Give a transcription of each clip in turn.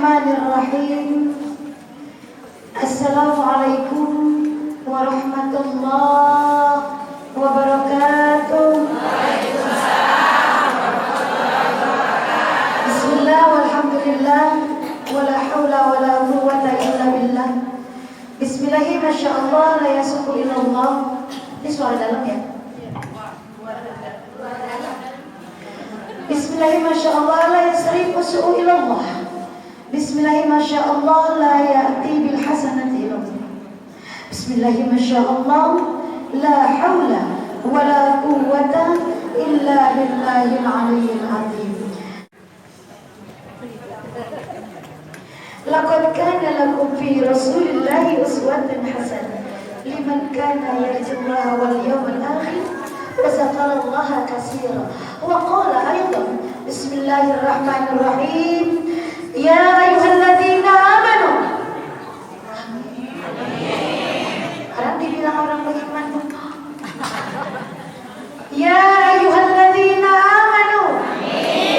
Bismillahirrahmanirrahim. Assalamualaikum warahmatullahi wabarakatuh. Bismillah walhamdulillah wala haula wala quwwata illa billah. Bismillahi masyaallah la yasuqu illallah. Ini suara dalam ya. Bismillahi masyaallah la yasrifu su'u ilallah. Bismillahi masyaallah la ya'ti bil hasanati ilallah. Bismillahi masyaallah la haula wala quwwata illa billahil aliyyil azim. Laqad kana lakum fi rasulillahi uswatun hasanah liman kana yarjullaha wal yawmal akhir wa zakarallaha katsiran. Wa qala aydan Bismillahirrahmanirrahim. Ya ayyuhalladzina amanu. Orang dibilang orang beriman. Ya ayyuhalladzina amanu.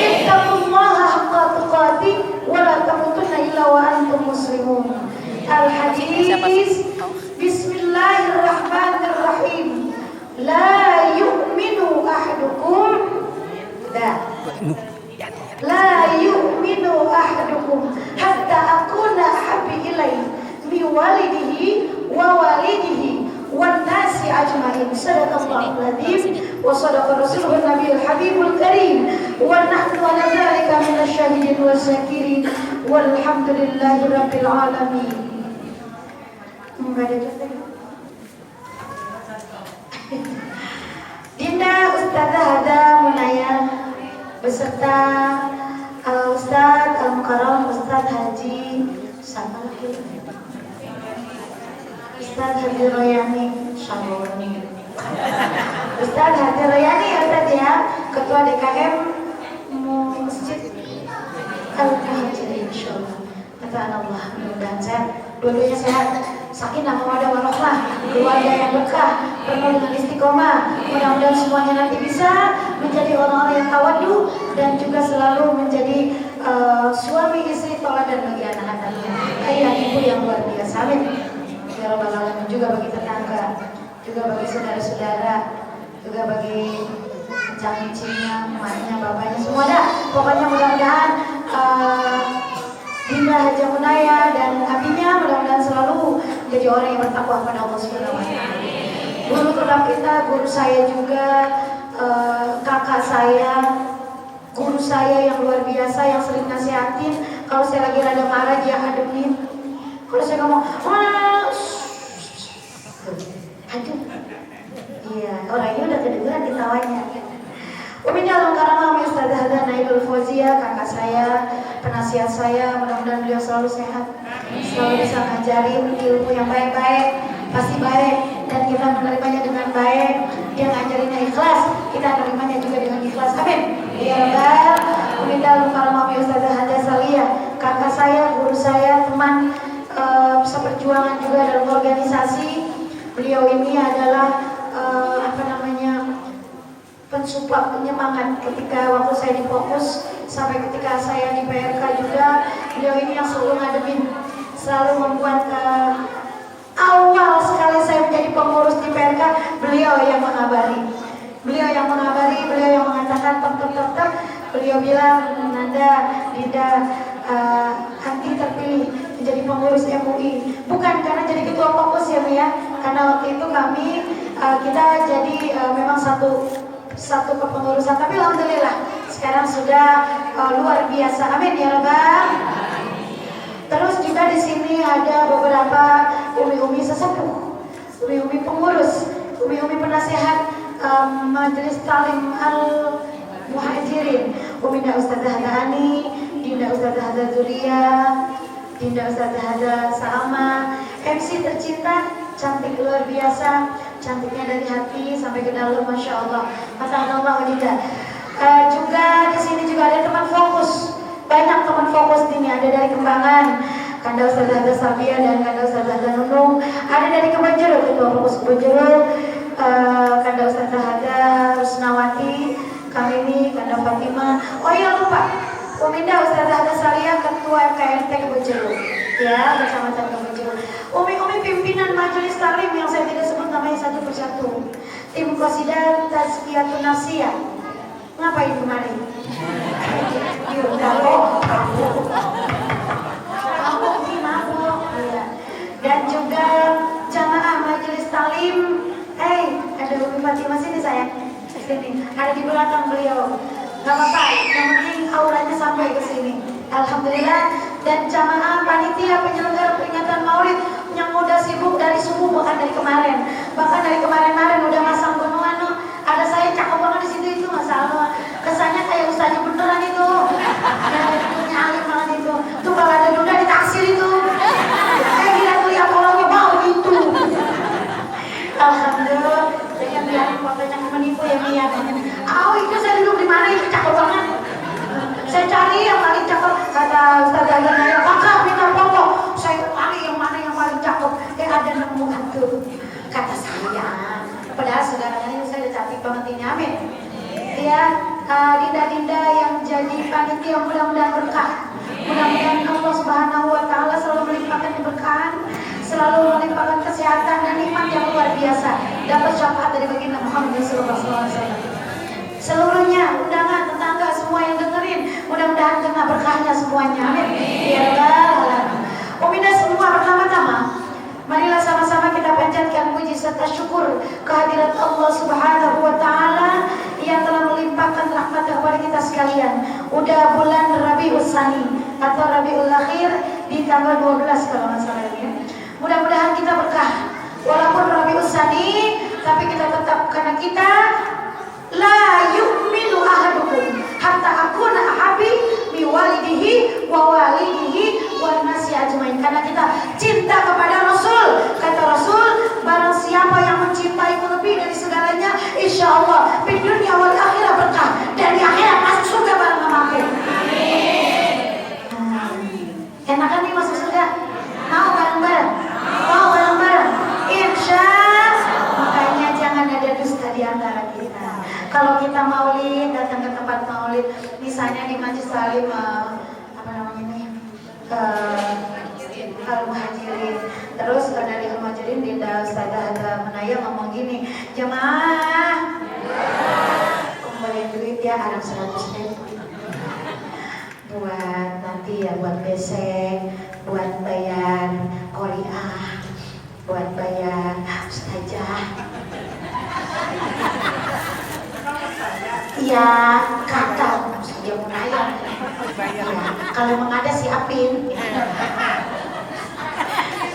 Ittaqullaha haqqa tuqatih wa la tamutunna illa wa antum muslimun. Al-hadis. Bismillahirrahmanirrahim. La yu'minu ahadukum. La yu'minu ahadukum hatta akuna ahabbi ilaihi min walidihi wa walidihi wan nasi ajmain. Sadaqallahul adzim wa sadaqa rasuluhun nabiyul habibul karim wa nahnu ala dzalika minasyahidin wasyakirin walhamdulillahi rabbil alamin. Dinda Ustazah Hada Munaya beserta Ustaz Al-Mukarram Ustaz Haji sama lagi Ustaz Haji Royani Syaroni. Ustaz Haji Royani Ustaz ya, Ketua DKM Masjid Al-Muhajirin insyaallah. Kata Allah mudah-mudahan sehat, dua-duanya sehat, sakinah mawaddah warahmah, keluarga yang berkah, penuh dengan istiqomah. Mudah-mudahan semuanya nanti bisa menjadi orang-orang yang tawadhu dan juga selalu menjadi suami istri teladan bagi anak-anaknya, ayah ibu yang luar biasa. Amin ya rabbal alamin. Juga bagi tetangga, juga bagi saudara-saudara, juga bagi cicing-cicingnya, emaknya, bapaknya, semua dah. Pokoknya mudah-mudahan Dinda Haja Munaya dan abinya mudah-mudahan selalu menjadi orang yang bertakwa kepada Allah Subhanahu wa taala. Guru tetap kita, guru saya juga, kakak saya, guru saya yang luar biasa yang sering nasihatin. Kalau saya lagi rada marah dia ademin. Kalau saya ngomong, aduh, iya orangnya udah kedengeran ditawanya. Uminya Al-Mukarramah Ustazah Hada Nailul Fauzia, kakak saya, penasihat saya, mudah-mudahan beliau selalu sehat, selalu bisa ngajarin ilmu yang baik-baik, pasti baik, dan kita menerimanya dengan baik. Dia ngajarinnya ikhlas, kita menerimanya juga dengan ikhlas. Amin. Ya Rabbal. Uminya Al-Mukarramah Ustazah Hada Salia, kakak saya, guru saya, teman seperjuangan juga dalam organisasi. Beliau ini adalah pensupport, penyemangat ketika waktu saya di Fokus sampai ketika saya di PRK juga. Beliau ini yang selalu ngademin, selalu membuat awal sekali saya menjadi pengurus di PRK, beliau yang mengabari, beliau yang mengatakan tek. Beliau bilang, Nanda, Dinda, Andi terpilih menjadi pengurus MUI bukan karena jadi ketua Fokus ya Mi ya, karena waktu itu kita jadi memang satu kepengurusan, tapi alhamdulillah sekarang sudah luar biasa. Amin ya Rabbal. Terus juga di sini ada beberapa umi-umi sesepuh, umi-umi pengurus, umi-umi penasehat Majelis Talim Al-Muhajirin, Uminda Ustazah Hada Ani, Dinda Ustazah Hada Zulia, Dinda Ustazah Hada Salma, MC tercinta, cantik luar biasa, cantiknya dari hati sampai ke dalam, masya Allah. Masyaallah Dinda. Juga di sini juga ada teman Fokus, banyak teman Fokus di sini. Ada dari Kembangan, Kanda Ustazah Hada Sabia dan Kanda Ustazah Hada Nunung. Ada dari Kebonjeruk, Ketua Fokus Kebonjeruk, Kanda Ustazah Hada Rusnawati, kami ini Kanda Fatimah. Oh iya lupa, Uminda Ustazah Hada Salia, Ketua FKRT Ya, bersama Tante Muncul. Umi-umi pimpinan majelis taklim yang saya tidak sebut namanya satu persatu. Tim Qasidah Tazkiyatun Nafsiyah. Ngapain kemarin? Diundang mabuk. Iya. Dan juga jamaah majelis taklim. Ada Umi Fatimah sini sayang. Sini. Ada di belakang beliau. Gak apa-apa, yang penting auranya sampai ke sini. Alhamdulillah. Dan jamaah panitia penyelenggara peringatan Maulid yang udah sibuk dari subuh, bukan dari kemarin. Bahkan dari kemarin-kemarin udah masang gunungan tuh. Ada saya cakep banget di situ itu masalah. Kesannya kayak usahanya beneran itu. Yang punya alim banget itu. Tuh kalau ada duda ditaksir itu. Gila tuh lihat orangnya bau gitu. Alhamdulillah. Saya bilang fotonya menipu ya Mia. Itu saya duduk di mana itu cakep banget. Saya cari yang paling cakep. Kata Ustaz Azan, kakak minta foto. Saya cari yang mana yang paling cakep. Ada nemu hantu. Kata saya. Padahal saudaranya saya udah cantik banget ini. Amin. Ya, dinda-dinda yang jadi panitia mudah-mudahan berkah. Mudah-mudahan Allah Subhanahu wa taala selalu melimpahkan keberkahan, selalu melimpahkan kesehatan dan nikmat yang luar biasa. Dapat syafaat dari baginda Muhammad sallallahu alaihi wasallam. Seluruhnya undangan tetangga semua yang dengerin, mudah-mudahan kena berkahnya semuanya. Amin. Ya Allah. Uminda semua pertama-tama, marilah sama-sama kita panjatkan puji serta syukur kehadirat Allah Subhanahu wa taala yang telah melimpahkan rahmat kepada kita sekalian. Udah bulan Rabiul Tsani atau Rabiul Akhir di tanggal 12 kalau nggak salah ini. Mudah-mudahan kita berkah. Walaupun Rabiul Tsani, tapi kita tetap, karena kita la yu'minu ahadukum hatta akuna ahabi bi walidihi wa walidihi wa nasi ajmain. Karena kita cinta kepada Rasul. Kata Rasul, barang siapa yang mencintaiku lebih dari segalanya, insya Allah di dunia wal akhirat berkah, dan di akhirat masuk surga bareng sama aku. Enakan nih masuk surga? Mau bareng-bareng? Mau bareng-bareng? Insya Allah. Makanya jangan ada dusta di antara kita. Kalau kita maulid, datang ke tempat maulid, misalnya di Majlis Salim, Al-Muhajirin. Terus dari Al-Muhajirin, Dinda Ustazah ada Menaya ngomong gini, jemaah, kumpulin duit ya, ada 100.000 buat nanti ya, buat besek, buat bayar qoriah, buat bayar ustazah. Iya, kata dia Menaya. Ya, kalau emang ada siapin.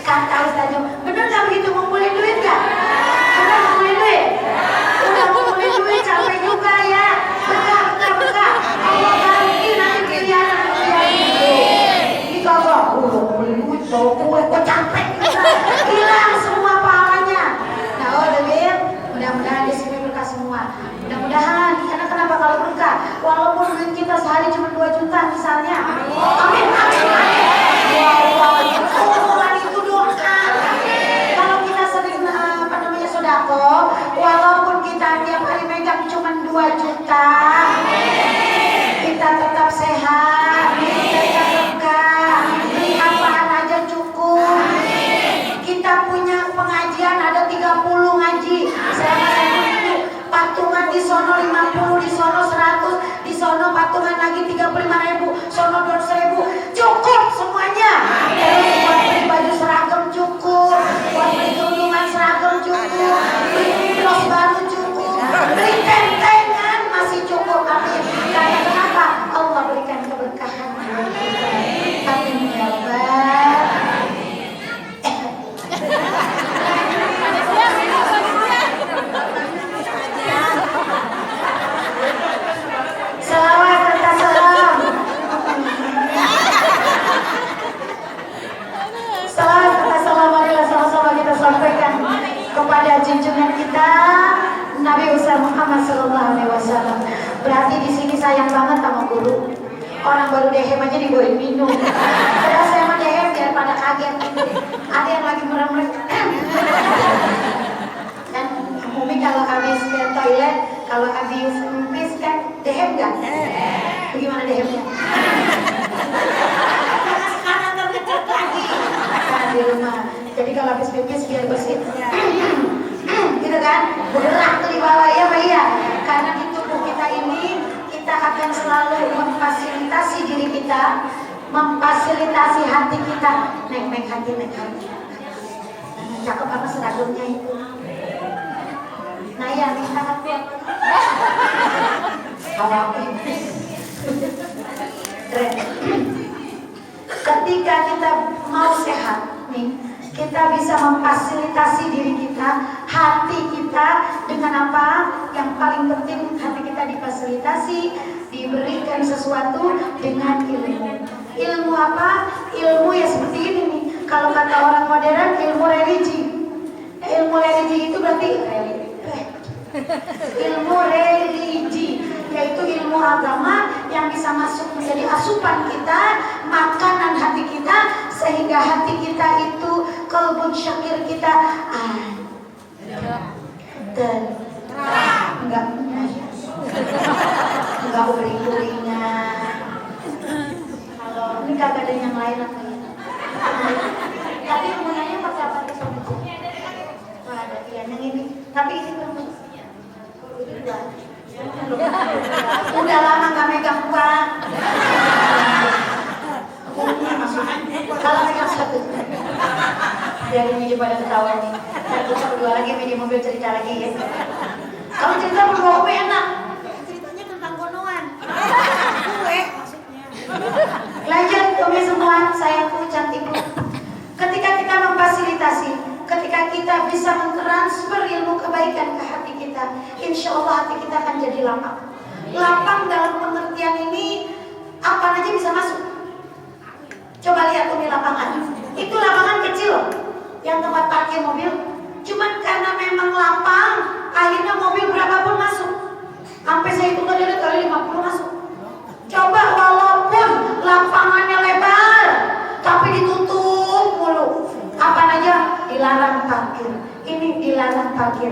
Kata Ustazah, bener gak begitu ngumpulin duit gak? Bener ngumpulin duit? Udah ngumpulin duit sampai juga ya. Berkah. Allah ganti nanti pilihan gitu. Ini kagak, ngumpulin duit, bawa kue, kok capek juga. Hilang semua pahalanya. Nah, Bin, mudah-mudahan di sini berkah semua. Mudah-mudahan, karena kenapa kalau berkah? Walaupun duit kita sehari cuma 2 juta misalnya. Amin. Wow, itu doa. Kalau kita sering sodako, walaupun kita tiap hari megang cuma 2 juta, kita tetap sehat, tetap berkah, beli apaan aja cukup. Kita punya pengajian ada 30 ngaji. Patungan di sono 50, di sono 100, di sono patungan lagi 35.000, sono 200.000, cukup semuanya. Terus buat beli baju seragam cukup, buat beli kerudungan seragam cukup, beli bros baru cukup, beli tentengan masih cukup. Amin. Karena kenapa? Allah berikan keberkahan. Amin ya Allah. Salawat serta salam. Salawat serta salam marilah sama-sama kita sampaikan kepada junjungan kita Nabi besar Muhammad sallallahu alaihi wasallam. Berarti di sini sayang banget sama guru. Orang baru dehem aja dibawain minum. Padahal saya mah dehem biar pada kaget gitu. Ada yang lagi merem-merem. Dan Umi kalau habis ke toilet, kalau habis pipis kan dehem nggak? Bagaimana dehemnya? Sekarang terdekat lagi. Jadi kalau habis pipis biar bersih. Gitu kan? Bergerak tuh di bawah ya Pak ya. Karena di tubuh kita ini kita akan selalu memfasilitasi diri kita, memfasilitasi hati kita. Nek hati. Cakep apa seragamnya itu? Nah ya, minta hati. Keren. Ketika kita mau sehat nih, kita bisa memfasilitasi diri kita, hati kita dengan apa? Yang paling penting hati kita difasilitasi, diberikan sesuatu dengan ilmu. Ilmu apa? Ilmu ya seperti ini nih. Kalau kata orang modern, ilmu religi. Ilmu religi itu berarti ilmu religi, yaitu ilmu agama yang bisa masuk menjadi asupan kita, makanan hati kita, sehingga hati kita itu qalbun syakir kita enggak uring-uringan. Kalau ini kagak ada yang lain apa ya? Tadi mau nanya pakai apa nih sobat? Oh, ada yang ini, tapi ini belum. Udah lama gak megang uang. Kalau megang satu. Dari ini pada ketawa nih. Kita berdua lagi di mobil cerita lagi ya. Kalau cerita berdua enak. Ceritanya tentang bonoan. Gue maksudnya. Lanjut kami semua, sayangku, cantikku. Ketika kita memfasilitasi, ketika kita bisa mentransfer ilmu kebaikan ke hati kita, insya Allah hati kita akan jadi lapang. Lapang dalam pengertian ini, apa aja bisa masuk. Coba lihat tuh di lapangan. Itu lapangan kecil loh, yang tempat parkir mobil. Cuman karena memang lapang, akhirnya mobil berapapun masuk. Sampai saya hitung tadi kali 50 masuk. Coba walaupun lapangannya lebar, tapi ditutup mulu. Apa aja dilarang parkir. Ini dilarang parkir.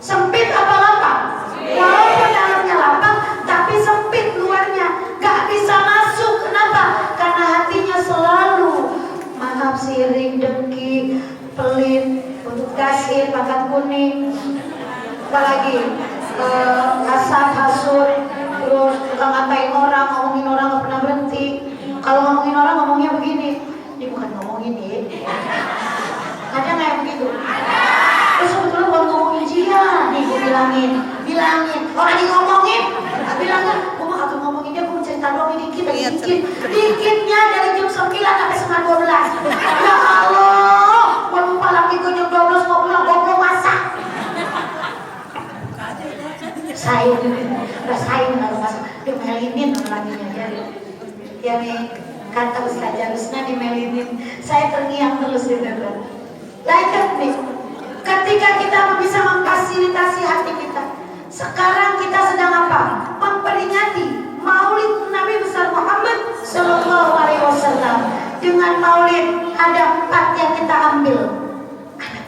Sempit apa lapang? Walaupun dalamnya lapang, tapi sempit luarnya. Gak bisa masuk. Kenapa? Karena hatinya selalu maaf, sirik, dengki, pelit, untuk kasih, pangkat kuning, apalagi kasar, hasut, terus suka ngatain orang, ngomongin orang gak pernah berhenti. Kalau ngomongin orang ngomongnya begini, ini bukan ngomongin ya. Ada nggak yang begitu? Terus sebetulnya bukan ngomongin dia, nih gue bilangin, orang lagi ngomongin, bilangnya, gue mah akan ngomongin dia, gue cerita doang dikitnya dari jam 9 sampai setengah 12. Ya Allah, gue lupa lagi gue jam 12 mau pulang, gue masak. Rasain kalau masak, dia melinin laginya ya nih, kata Ustazah Rusna dimelinin, saya terngiang terus gitu kan. Lanjut nih, ketika kita bisa memfasilitasi hati kita, sekarang kita sedang apa? Memperingati Maulid Nabi besar Muhammad Sallallahu Alaihi Wasallam. Dengan Maulid ada 4 yang kita ambil. Ada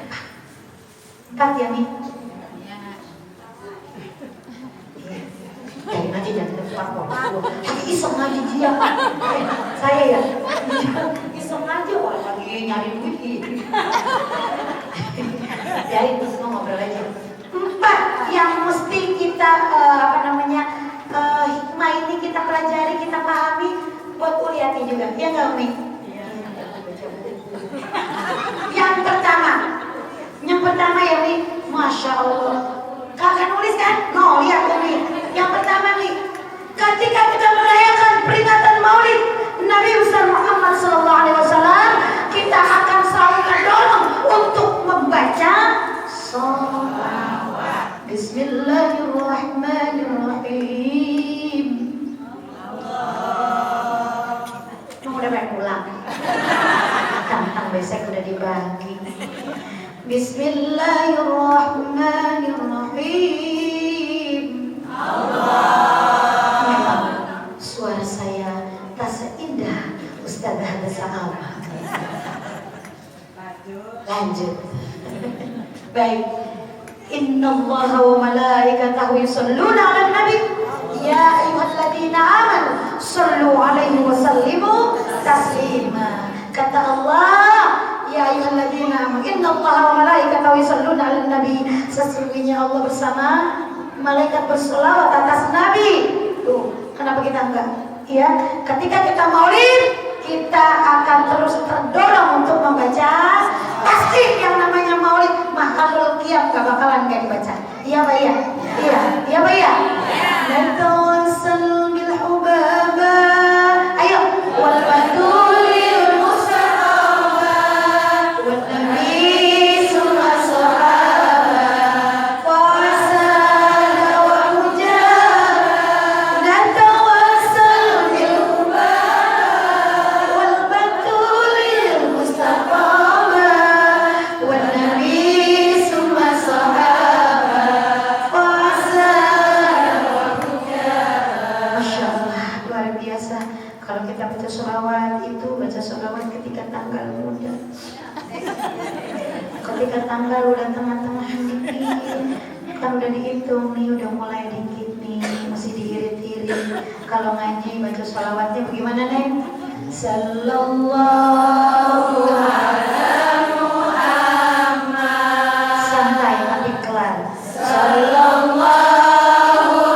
4 ya nih. Jadi ngaji jangan depan kok. Iseng ngaji dia. Saya ya. Iseng ngaji orang lagi nyari duit. Jadi terus ngobrol aja. 4 yang mesti kita hikmah ini kita pelajari, kita pahami buat Uliati juga. Ya enggak Umi? Yang pertama ya Umi, Masya Allah. Kakak nulis kan? No, lihat Umi. Yang pertama nih, ketika kita merayakan peringatan Maulid Nabi besar Muhammad Sallallahu Alaihi Wasallam, kita akan selalu terdorong untuk membaca sholawat. Bismillahirrahmanirrahim. Udah pengen pulang. Tantang besok udah dibagi. Bismillahirrahmanirrahim. Memang suara saya tak seindah Ustazah Dasa'awah. Lanjut. Baik. Innallaha wa malaikatahu yusholluna 'alan nabi. Ya ayyuhalladzina amanu shallu 'alaihi wa sallimu taslima. Kata Allah, ya ayyuhalladzina amanu Innallaha wa malaikatahu yusholluna 'alan nabi. Sesungguhnya Allah bersama malaikat berselawat atas nabi. Tuh, kenapa kita enggak? Ya, ketika kita maulid, kita akan terus terdorong untuk membaca. Pasti yang namanya maulid makhluk qiyam gak bakalan gak dibaca. Iya Pak ya? Iya, iya Pak ya? Natawassal bil hubaba. Ayo, wal badulil musarraba wan nabi summa sahaba wasala wa mujaba. Natawassal bil hubaba wal badulil musarraba wan nabi summa sahaba wasala wa mujaba. Masya Allah, luar biasa. Kalau kita baca sholawat itu baca sholawat ketika tanggal muda, ketika tanggal udah tengah-tengah dikit, kan udah dihitung nih, udah mulai dikit nih, masih diirit-irit. Kalau ngaji baca sholawatnya bagaimana Neng? Sallallahu ala Muhammad. Santai tapi kelar. Sallallahu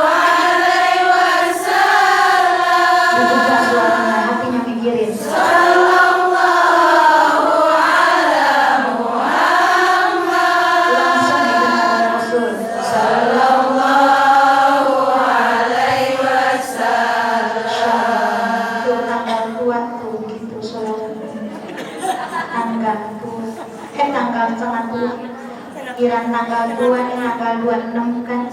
alaihi wasallam. Dibuka suaranya, hatinya mikirin. Sallallahu ala Muhammad. Langsung didengar Rasul. Sallallahu alaihi wasallam. Tuh tanggal tua tuh gitu sholawatnya. Tanggal tua, tanggal tengah tua. Kira tanggal 2 nih, tanggal 26 kan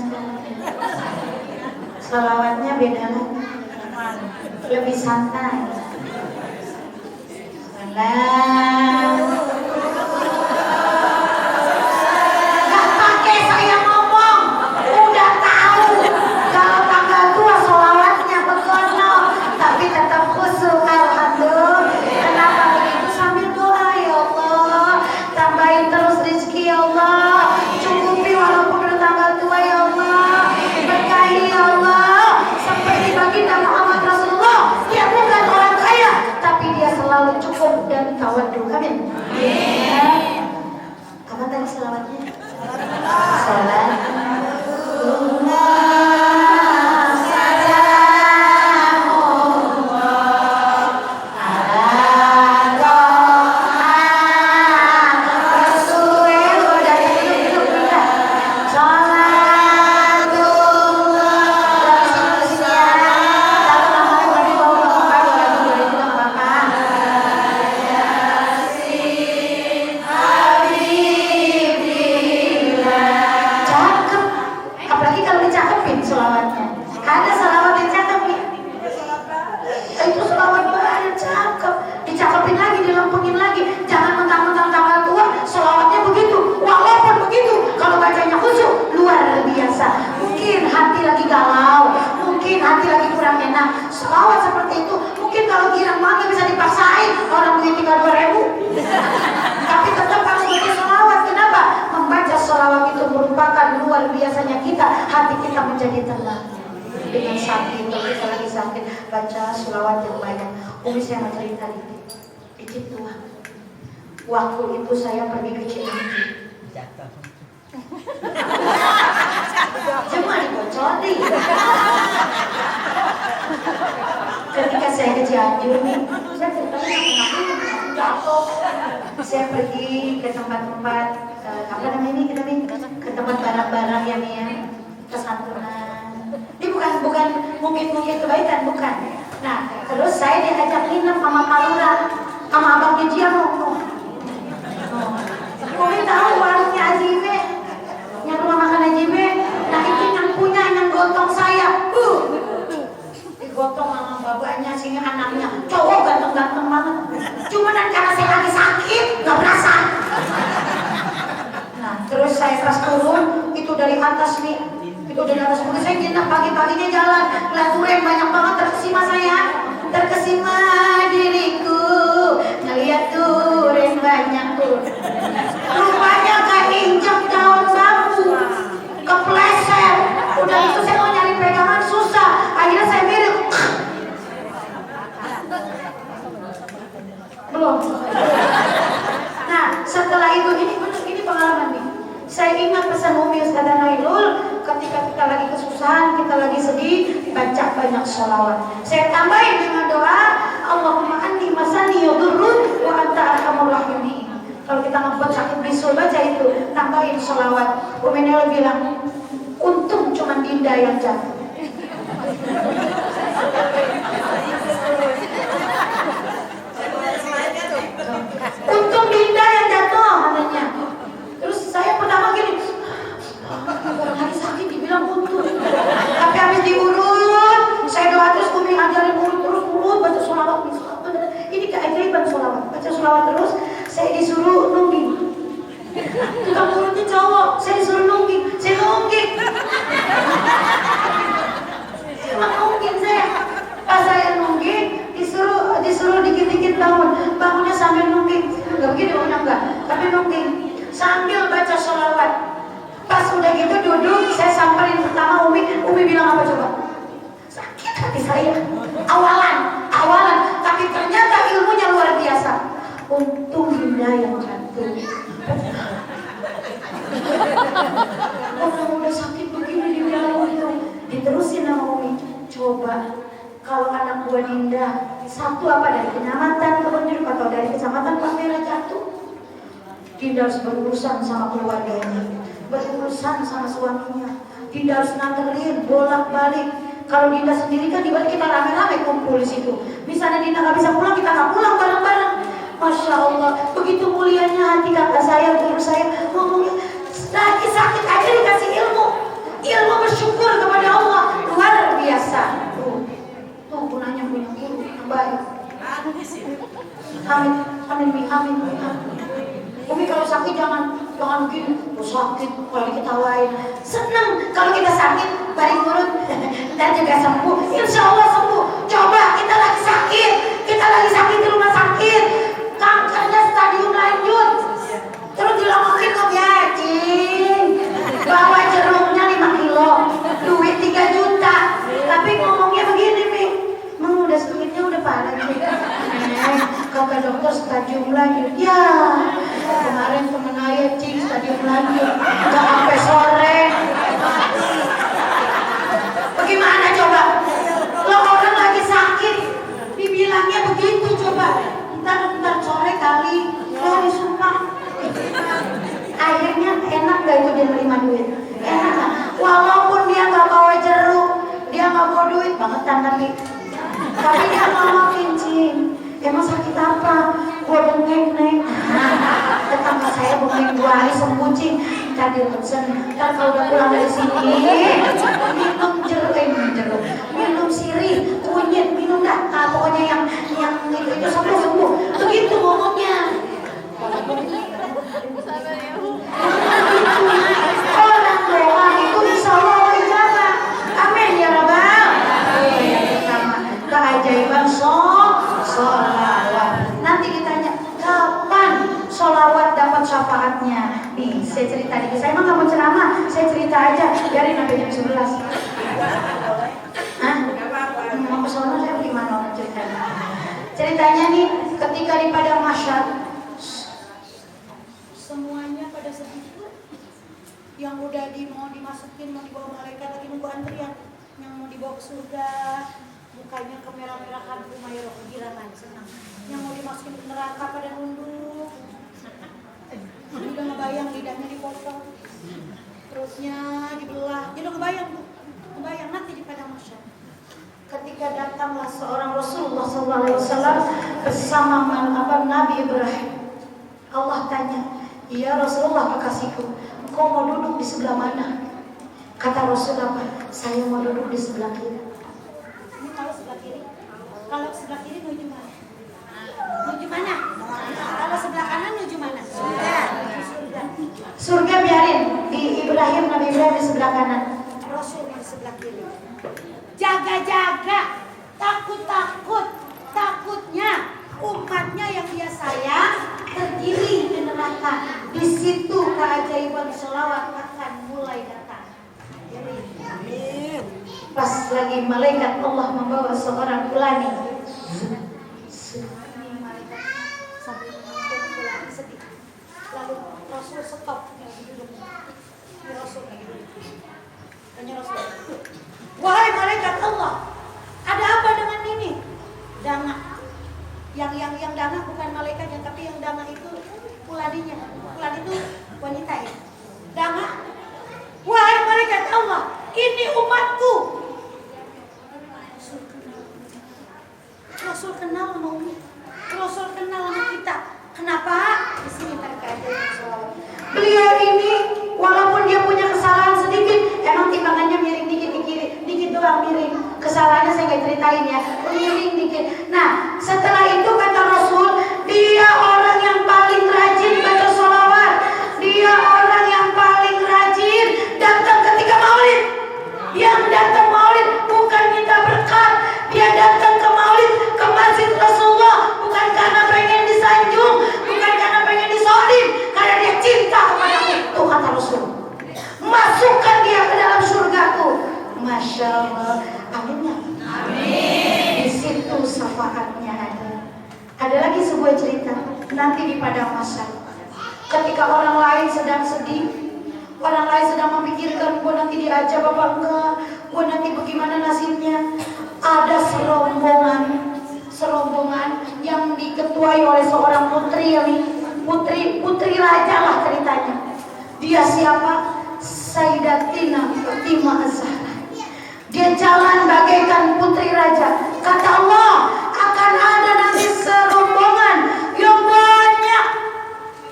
sholawatnya beda lagi, lebih santai. Gak pakai saya ngomong, udah tahu kalau tanggal 2 sholawatnya begono, tapi tetap khusyuk. Alhamdulillah. Kenapa begitu? Sambil doa, ya Allah, tambahin terus rezeki ya Allah, cukupi walaupun udah tanggal 2 ya Allah, berkahi ya Allah, seperti baginda Muhammad Rasulullah. Dia bukan orang kaya, tapi dia selalu cukup dan tawadhu. Amin. Apa tadi selawatnya? Salat. Biasanya hati kita menjadi tenang. Dengan sakit, kalau kita lagi sakit, baca sholawat yang banyak. Umi saya mau cerita dikit tua. Waktu itu saya pergi ke Cianjur. Cuma dibocori. Ketika saya ke Cianjur nih, saya ceritanya jatuh. Saya pergi ke tempat-tempat apa namanya ini ke tempat barang-barang yang kesantunan. Ini bukan mungkin kebaikan, bukan. Nah, terus saya diajak nginep sama Pak Lurah, sama Abang Jejian ngomong. Kami tahu warungnya Ajibe, yang rumah makan Ajibe. Nah itu yang punya, yang gotong saya. Digotong sama babanya, sehingga anaknya cowok ganteng-ganteng banget. Cuma karena saya lagi sakit, nggak berasa. Nah, terus saya pas turun, itu dari atas nih, itu dari atas mungkin saya nginep pagi-paginya jalan, lihat duren banyak banget, terkesima saya, terkesima diriku, ngeliat duren banyak tuh. Rupanya keinjak daun bambu, kepleset, udah itu saya mau nyari pegangan susah, akhirnya saya miring. Belum. Nah, setelah itu ini pengalaman nih. Saya ingat pesan Umi Ustazah Nailul, ketika kita lagi kesusahan, kita lagi sedih, baca banyak sholawat. Saya tambahin dengan doa, Allahumma anni masani yadurrun wa anta arhamur rahimin. Kalau kita ngebuat sakit bisul, baca itu, tambahin sholawat. Umi Nailul bilang, untung cuma Dinda yang jatuh. Untung Dinda yang jatuh katanya. Terus saya pertama gini, orang lagi sakit dibilang untung. Tapi habis diurut, saya doa terus, Umi ajarin urut baca sholawat. Ini keajaiban sholawat. Baca sholawat terus, saya disuruh nungging. Tukang urutnya cowok, saya disuruh nungging. Saya nungging. Nungging saya. Pas saya nungging, disuruh dikit-dikit bangunnya sambil nungging. Enggak begini bangunnya enggak, tapi nungging sambil baca sholawat. Pas udah gitu duduk, saya samperin pertama Umi bilang apa coba? Sakit hati saya. Awalan, tapi ternyata ilmunya luar biasa. Untung Dinda yang jatuh. Orang udah sakit begini dibilang itu, diterusin sama Umi. Coba kalau anak buah Dinda satu apa dari kecamatan Kebonjeruk atau dari kecamatan Palmerah jatuh, Dinda harus berurusan sama keluarganya, berurusan sama suaminya. Dinda harus nganterin bolak-balik. Kalau Dinda sendiri kan dibalik kita rame-rame kumpul di situ. Misalnya Dinda nggak bisa pulang, kita nggak pulang bareng-bareng. Masya Allah, begitu mulianya hati kakak saya, guru saya ngomongnya, lagi sakit aja dikasih ilmu bersyukur kepada Allah, luar biasa. Tuh gunanya punya guru yang baik. Amin. Umi kalau sakit jangan begini, sakit kalau diketawain. Seneng kalau kita sakit, balik urut dan juga sembuh. Insya Allah sembuh. Coba kita lagi sakit di rumah sakit, kankernya stadium lanjut, terus dilongokin kok ya, cing. Bawa jeruknya 5 kilo, duit 3 juta, tapi ngomongnya begini nih, udah sakitnya udah parah nih. Kata dokter stadium lanjut. Ya, kemarin temen ayah cing stadium lanjut, nggak sampai sore. Bagaimana coba? Lo orang lagi sakit, dibilangnya begitu coba. Ntar sore kali, lo disumpah. Akhirnya enak gak itu dia nerima duit? Enak gak? Walaupun dia gak bawa jeruk, dia gak bawa duit bangetan tapi dia ngomongin, cing, emang sakit apa? Gua bengek, Neng. Tetangga saya bengek 2 hari sembuh, cing. Tadi pesen, kan kalau udah pulang dari sini, minum sirih, kunyit, minum dah. Pokoknya yang itu sembuh. Begitu ngomongnya. Orang doa itu insya Allah ijabah. Amin ya Rabbal. Keajaiban sholawat. Nanti ditanya kapan sholawat dapat syafaatnya. Nih saya cerita dikit. Saya emang gak mau ceramah, saya cerita aja. Biarin sampai jam 11. Mau ke sono saya bagaimana orang ceritanya? Ceritanya nih ketika di padang mahsyar, semuanya pada sedih. Yang udah mau dimasukin, mau dibawa malaikat lagi nunggu antrian. Yang mau dibawa ke surga, mukanya kemerah-merahan, Umayyah kegirangan, senang. Yang mau dimasukin ke neraka pada nunduk. Udah ngebayang lidahnya dipotong, perutnya dibelah. Jadi ngebayang nanti di padang mahsyar. Ketika datanglah seorang Rasulullah SAW bersama Nabi Ibrahim. Allah tanya, ya Rasulullah kekasihku, engkau mau duduk di sebelah mana? Kata Rasulullah, saya mau duduk di sebelah kiri. Ini kalau sebelah kiri? Kalau sebelah kiri menuju mana? Menuju mana? Kalau sebelah kanan menuju mana? Surga biarin di Nabi Ibrahim di sebelah kanan, Rasul di sebelah kiri. Jaga-jaga, takutnya umatnya yang dia sayang tergiring di neraka. Di situ keajaiban sholawat akan mulai datang. Amin. Pas lagi malaikat Allah membawa seorang ulani. yang dana bukan malaikatnya, tapi yang dana itu puladinya. Puladi itu wanita ya. Dana, wahai malaikat Allah, ini umatku. Rasul kenal sama Umi. Rasul kenal sama kita. Kenapa? Di sini terkait beliau ini walaupun dia punya kesalahan sedikit, emang timbangannya miring dikit di kiri, dikit doang miring. Kesalahannya saya nggak ceritain ya, miring dikit. Nah, setelah itu kata Rasul, dia orang yang paling rajin baca sholawat, dia orang yang paling rajin datang ketika maulid. Yang datang maulid bukan minta berkat, dia datang ke maulid, ke masjid Rasulullah bukan karena pengen disanjung, bukan karena pengen disolim, karena dia cinta kepadaku. Tuh kata Rasul, masukkan dia ke dalam surgaku. Masya Allah. Amin ya? Amin. Di situ syafaatnya ada. Ada lagi sebuah cerita nanti di padang mahsyar. Ketika orang lain sedang sedih, orang lain sedang memikirkan gue nanti diajab apa enggak, gue nanti bagaimana nasibnya. Ada serombongan yang diketuai oleh seorang putri, putri raja lah ceritanya. Dia siapa? Sayyidatina Fatimah Az-Zahra. Dia jalan bagaikan putri raja. Kata Allah, akan ada nanti serombongan yang banyak.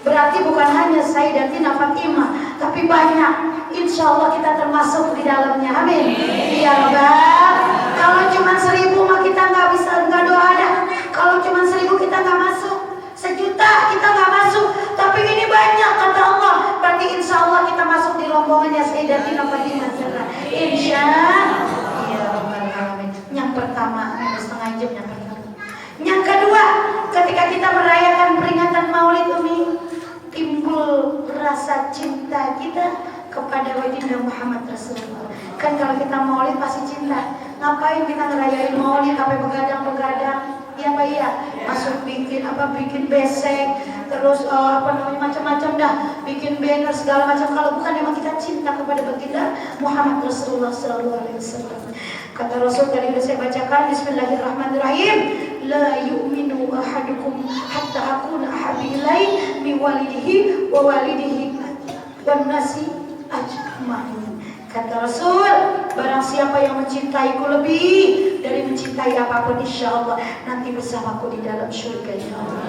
Berarti bukan hanya Sayyidatina Fatimah, tapi banyak. Insya Allah kita termasuk di dalamnya. Amin. Ya Rabbal. Kalau cuma 1000 mah kita nggak bisa, nggak doa dah. Kalau cuma 1000 kita nggak masuk, 1.000.000 kita nggak masuk. Tapi ini banyak kata Allah. Berarti insya Allah kita masuk di rombongannya Sayyidatina Fatimah Zahra. Insya Allah. Yang pertama, 1,5 jam yang pertama. Yang kedua, ketika kita merayakan peringatan Maulid Umi, timbul rasa cinta kita kepada baginda Muhammad Rasulullah. Kan kalau kita Maulid pasti cinta. Ngapain kita ngerayain Maulid sampai begadang-begadang? Ya Pak ya, masuk bikin besek, terus macam-macam dah, bikin banner segala macam. Kalau bukan memang kita cinta kepada baginda Muhammad Rasulullah sallallahu alaihi wasallam. Kata Rasul tadi sudah saya bacakan, Bismillahirrahmanirrahim. La yu'minu ahadukum hatta akuna ahabbi ilaihi min walidihi wa walidihi wan nasi ajma'in. Kata Rasul, barang siapa yang mencintaiku lebih dari mencintai apapun, insya Allah nanti bersamaku di dalam surga. Ya Allah.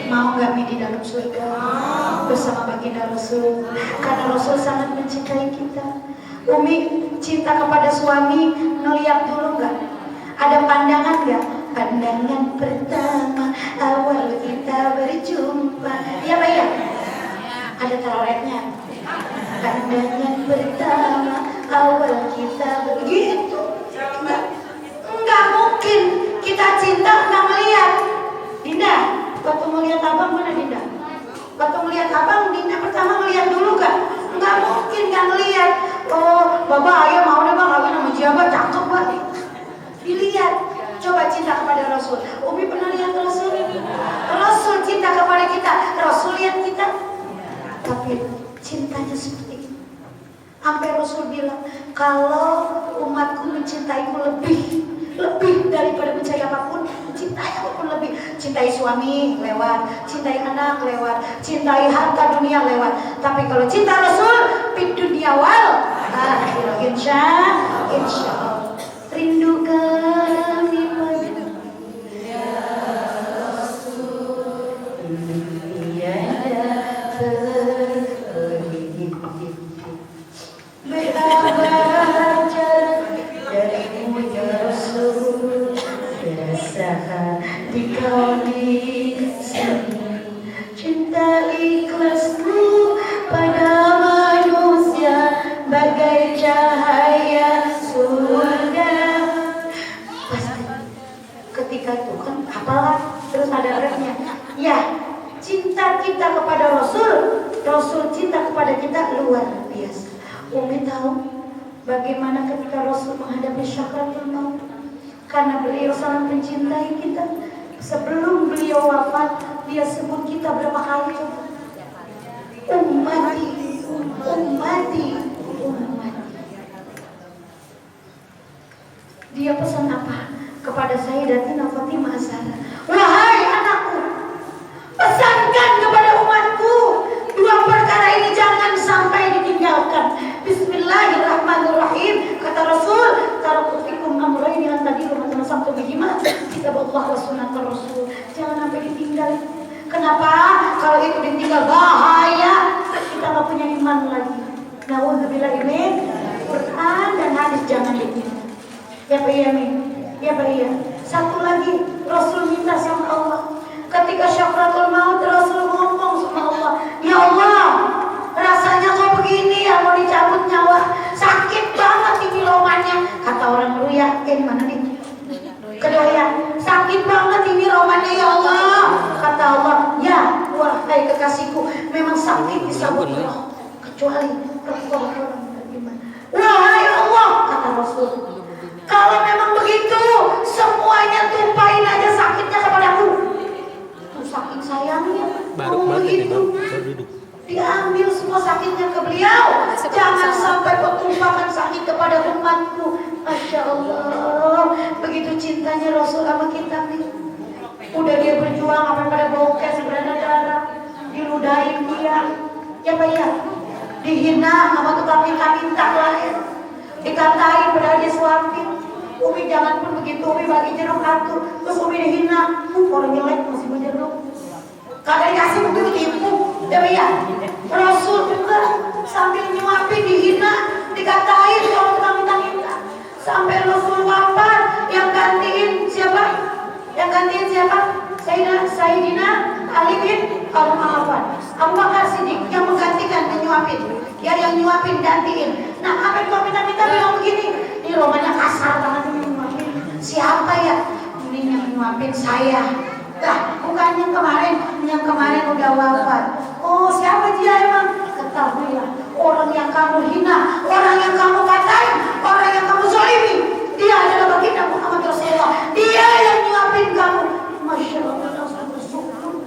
Mau gak di dalam surga bersama baginda Rasul? Karena Rasul sangat mencintai kita. Umi cinta kepada suami, ngeliat dulu gak? Ada pandangan gak? Pandangan pertama awal kita berjumpa. Iya Pak ya? Ada teloretnya. Pandangan pertama awal kita begitu. Enggak mungkin kita cinta nggak melihat. Dinda, waktu melihat abang mana Dinda? Waktu melihat abang, Dinda pertama melihat dulu gak? Enggak mungkin nggak melihat. Oh, bapak ayah mau deh bang, kawin sama Jiaba cakep banget. Dilihat. Coba cinta kepada Rasul. Umi pernah lihat Rasul? Rasul cinta kepada kita. Rasul lihat kita. Tapi cintanya seperti itu. Sampai Rasul bilang, kalau umatku mencintaiku lebih daripada mencintai apapun, mencintai apapun lebih. Cintai suami lewat, cintai anak lewat, cintai harta dunia lewat. Tapi kalau cinta Rasul, di dunia wal akhir, insya Allah. Rindu kami pada ya Rasul, tiada berabad darimu ya Rasul, berasa di kau di sini. Cinta ikhlasku pada manusia bagai cahaya surga. Pasti ketika itu kan apalah, terus ada refnya. Ya, cinta kita kepada Rasul, Rasul cinta kepada kita luar biasa. Umi tahu bagaimana ketika Rasul menghadapi syakaratul maut, karena beliau sangat mencintai kita. Sebelum beliau wafat, dia sebut kita berapa kali coba? Ummati, ummati, ummati. Dia pesan apa kepada Sayyidatina Fatimah Az-Zahra? Wahai ditinggal. Kenapa? Kalau itu ditinggal bahaya, kita nggak punya iman lagi. Nauzubillah min Quran dan hadis jangan ditinggal. Ya Pak iya nih, ya Pak iya. Satu lagi, Rasul minta sama Allah. Ketika syakaratul maut, Rasul ngomong sama Allah, ya Allah, rasanya kok begini ya, mau dicabut nyawa, sakit banget ini romannya. Kata orang Ruya, mana nih? Kedoya, sakit banget ini romannya ya Allah. Kata Allah, ya wahai kekasihku, memang sakit disambut Allah, kecuali orang beriman. Wahai Allah, kata Rasul, kalau memang begitu, semuanya tumpahin aja sakitnya kepadaku. Itu saking sayangnya. Baru begitu, diambil semua sakitnya ke beliau. Jangan sampai kau tumpahkan sakit kepada umatku. Masya Allah, begitu cintanya Rasul sama kita nih. Udah dia berjuang sampai pada bokeh berdarah-darah, diludahin dia, ya Pak ya, dihina sama tukang minta lahir, dikatain padahal dia suapin. Umi jangan pun begitu, Umi bagi jeruk satu, terus Umi dihina, orang jelek masih mau jeruk, kagak dikasih begitu tipu, ya Pak ya. Rasul juga sambil nyuapin dihina, dikatain kalau tukang minta, sampai Rasul wafat, yang gantiin siapa? Yang gantiin siapa? Sayyidina Ali bin Abi Thalib. Abu Bakar Siddiq yang menggantikan dan nyuapin. Ya yang nyuapin gantiin. Nah, apa yang kau minta bilang begini? Ini romannya kasar banget ini nyuapin. Siapa ya? Ini yang nyuapin saya. Lah, bukan yang kemarin udah wafat. Oh, siapa dia emang? Ketahuilah, orang yang kamu hina, orang yang kamu katain, orang yang kamu zalimi, dia adalah baginda Muhammad Rasulullah. Dia yang nyuapin kamu. Masya Allah, langsung bersyukur.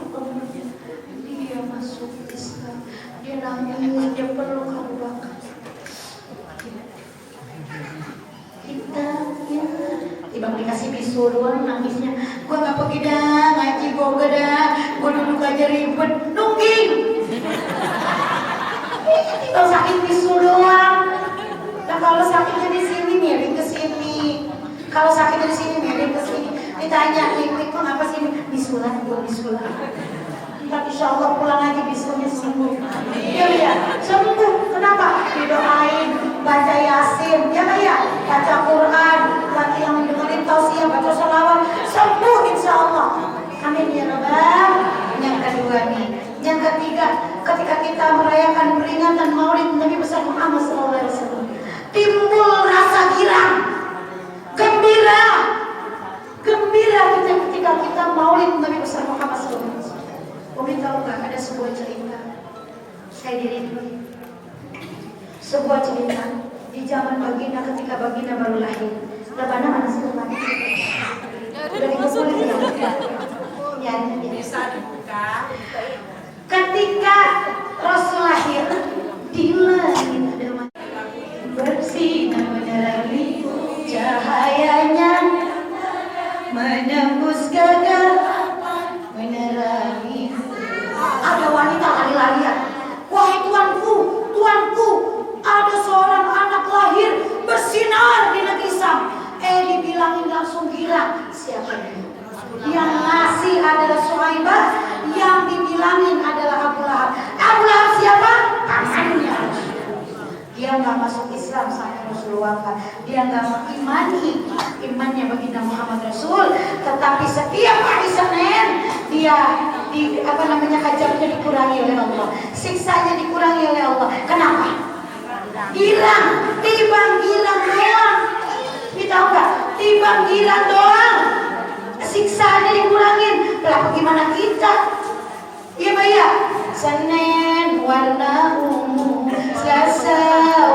Dia masuk Islam. Dia nangis, dia peluk Abu Bakar. Kita ya, tiba dikasih bisu doang nangisnya. Gua nggak pergi dah, ngaji gua dah. Gua duduk aja ribet, nungging. Tinggal sakit bisu doang. Nah kalau sakitnya di sini miring ke sini. Kalau sakitnya di sini miring ke sini. Ditanya, ibu kenapa sih? Bisulah, gua bisulah. Tapi insya Allah pulang aja bisunya sembuh. Iya ya, sembuh. Kenapa? Didoain, baca Yasin, ya kan ya? Baca Quran, baca yang dengerin tausiah, baca sholawat, sembuh insya Allah. Amin ya Rabbal. Yang kedua nih, yang ketiga, ketika kita merayakan peringatan Maulid Nabi besar Muhammad SAW, timbul rasa girang, gembira kita ketika kita Maulid Nabi besar Muhammad SAW. Umi tahu nggak ada sebuah cerita? Saya diri dulu. Sebuah cerita di zaman Baginda ketika Baginda baru lahir. Lebana mana sih Lebana? Udah dikumpulin ya? Ya, bisa dibuka. Ketika Rasul lahir di langit ada matahari bersinar menerangi, cahayanya menembus kegelapan menerangi. Ada wanita lari-larian. Wahai tuanku, ada seorang anak lahir bersinar di negeri Sam. Dibilangin langsung gila. Siapa dia? Yang ngasih adalah Suhaibah, yang dibilangin adalah Abu Lahab. Abu Lahab siapa? Pamannya. Dia nggak masuk Islam sampai Rasul wafat. Dia nggak mengimani imannya baginda Muhammad Rasul. Tetapi setiap hari Senin dia hajarnya dikurangi oleh Allah, siksanya dikurangi oleh Allah. Kenapa? Girang, tibang girang doang. Kita tahu nggak? Tibang girang doang. Siksaannya dikurangin. Lah bagaimana kita? Iya Pak ya. Senin warna ungu, Selasa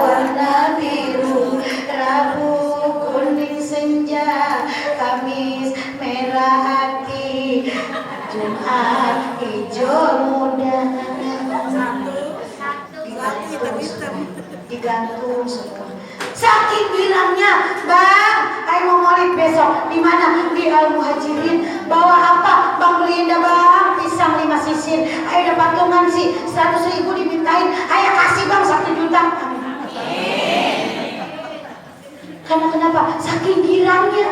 warna biru, Rabu kuning senja, Kamis merah hati, Jumat hijau muda. Digantung semua. Saking bilangnya, Bang, ayo mau Maulid besok. Di mana? Di Al-Muhajirin. Bawa apa? Bang beliin dah Bang, pisang 5 sisin. Ayo dapat patungan sih 100.000 dimintain. Ayo kasih Bang 1 juta. Karena kenapa? Saking girangnya.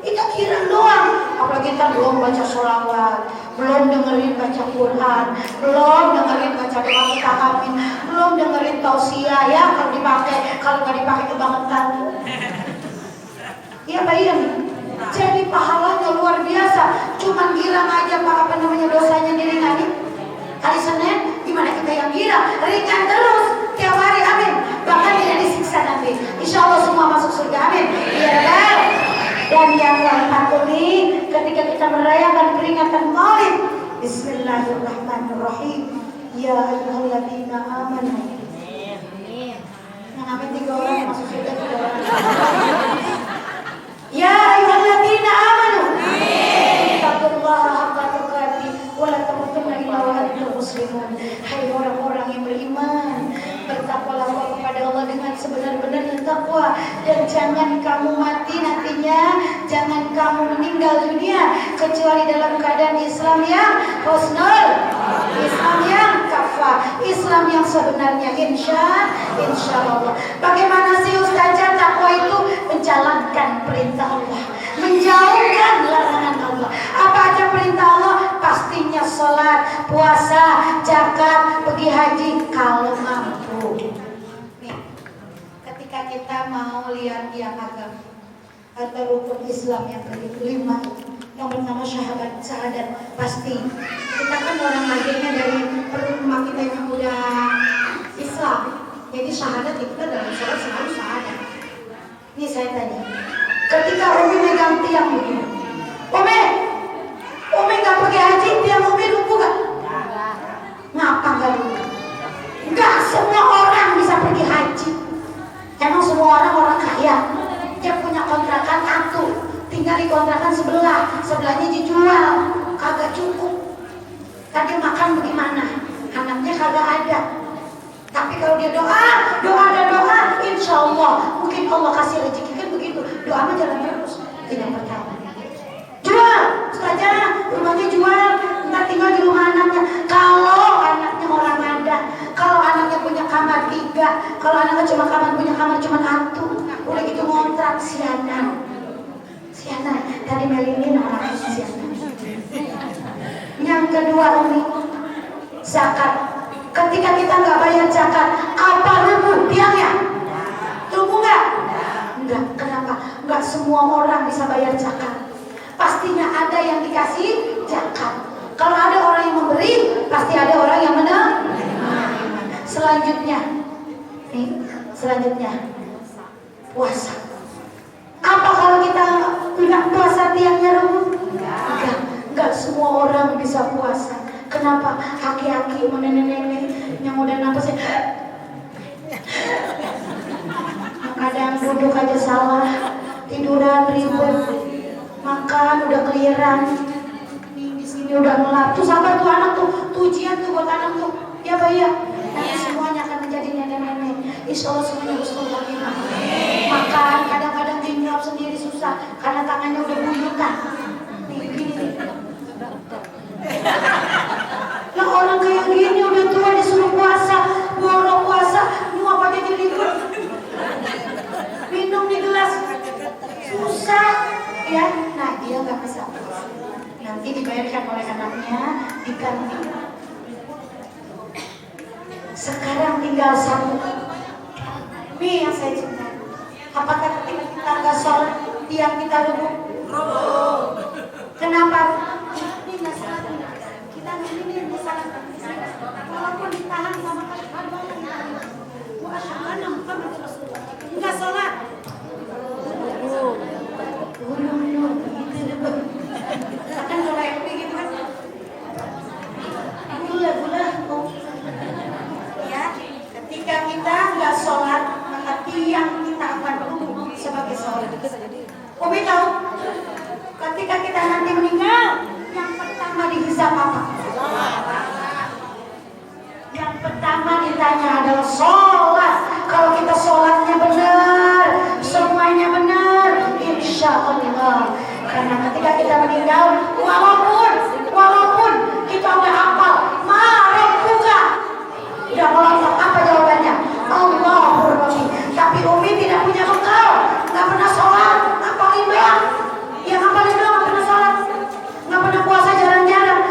Itu girang doang. Apalagi kita belum baca sholawat, belum dengerin baca Quran, belum dengerin baca doa mutahamin, belum dengerin tausiah ya kalau dipakai, kalau nggak dipakai kebangetan. Iya bayang, jadi pahalanya luar biasa. Cuman girang aja dosanya diringani. Hari Senin gimana kita yang gila, ringan terus tiap hari, amin. Bahkan tidak disiksa nanti, insya Allah semua masuk surga, amin. Iya kan? Dan yang keempat ini, ketika kita merayakan peringatan Maulid, Bismillahirrahmanirrahim. Ya ayyuhalladzina amanu. Yang amin 3 orang, masuk surga 3 orang. Ya ayyuhalladzina amanu. Taqullaha haqqa tuqatih wa la tamutunna illa wa antum muslimun. Hai orang-orang yang beriman, bertakwalah kepada Allah dengan sebenar-benarnya takwa, dan jangan kamu mati nantinya, jangan kamu meninggal dunia kecuali dalam keadaan Islam yang husnul, Islam yang kafah, Islam yang sebenarnya, insya Allah. Bagaimana sih Ustazah? Takwa itu menjalankan perintah Allah, menjauhkan larangan Allah. Apa aja perintah Allah? Pastinya sholat, puasa, zakat, pergi haji kalau mampu. Nih, ketika kita mau lihat yang agama atau rukun Islam yang kelima, yang bernama syahadat, pasti kita kan orang lahirnya dari perut emak kita yang udah Islam. Jadi syahadat itu kan dalam sholat selalu syahadat. Ini saya tanya, ketika Umi megang tiang begini, Umi gak pergi haji, tiang Umi lumpuh gak? Ngapa gak lumpuh? Gak semua orang bisa pergi haji. Emang semua orang kaya? Dia punya kontrakan satu, tinggal di kontrakan sebelahnya dijual, kagak cukup. Tadi makan bagaimana? Anaknya kagak ada. Tapi kalau dia doa, insya Allah mungkin Allah kasih rezeki, kan begitu. Doa mah jalan terus. Tidak pertama, jual, Ustazah, rumahnya jual, nggak tinggal di rumah anaknya. Kalau anaknya orang ada, kalau anaknya punya kamar 3, kalau anaknya punya kamar cuma 1, udah gitu ngontrak, sianan. Tadi Melinin orang sianan. Yang kedua Umi, zakat. Ketika kita nggak bayar zakat, apa rubuh tiangnya? Rubuh nggak? Enggak. Kenapa? Nggak semua orang bisa bayar zakat. Pastinya ada yang dikasih zakat. Kalau ada orang yang memberi, pasti ada orang yang menerima. Selanjutnya, puasa. Apa kalau kita nggak puasa tiangnya rubuh? Enggak semua orang bisa puasa. Kenapa? Aki-aki, nenek-nenek yang udah napasnya, kadang duduk aja salah, tiduran ribet, makan udah keliran, di sini udah ngelap. Tuh sabar tuh anak tuh ujian tuh buat anak tuh, ya Pak ya. Nanti semuanya akan menjadi nenek-nenek. Insya Allah semuanya husnul khotimah. Makan kadang-kadang dinyuap sendiri susah karena tangannya udah buyutan. Nih gini nih. Lah orang kayak gini udah tua disuruh puasa, borok puasa, nyuap aja jadi minum di gelas susah ya. Nah dia nggak bisa puasa, nanti dibayarkan oleh anaknya di kantin. Sekarang tinggal satu, ini yang saya cinta. Apakah ketika kita nggak sholat tiang kita rubuh? Kenapa? Ini nggak salah. Ini salah. Walaupun ditahan sama asyhadu wa asyhadu anna Muhammadar Rasulullah, enggak sholat. Akan kalau yang begitu kan gula ya. Ketika kita nggak sholat, maka tiang kita akan rubuh sebagai sholat. Umi tahu, ketika kita nanti meninggal, yang pertama dihisab apa? Yang pertama ditanya adalah sholat. Kalau kita sholatnya benar, semuanya benar, insya Allah. Karena ketika kita meninggal, walaupun kita udah hafal, marah buka, udah melontok, apa jawabannya? Allahur Rahim. Tapi Umi tidak punya bekal, nggak pernah sholat, ngapalin doang. Yang ngapalin doang nggak pernah sholat, nggak pernah puasa jarang-jarang.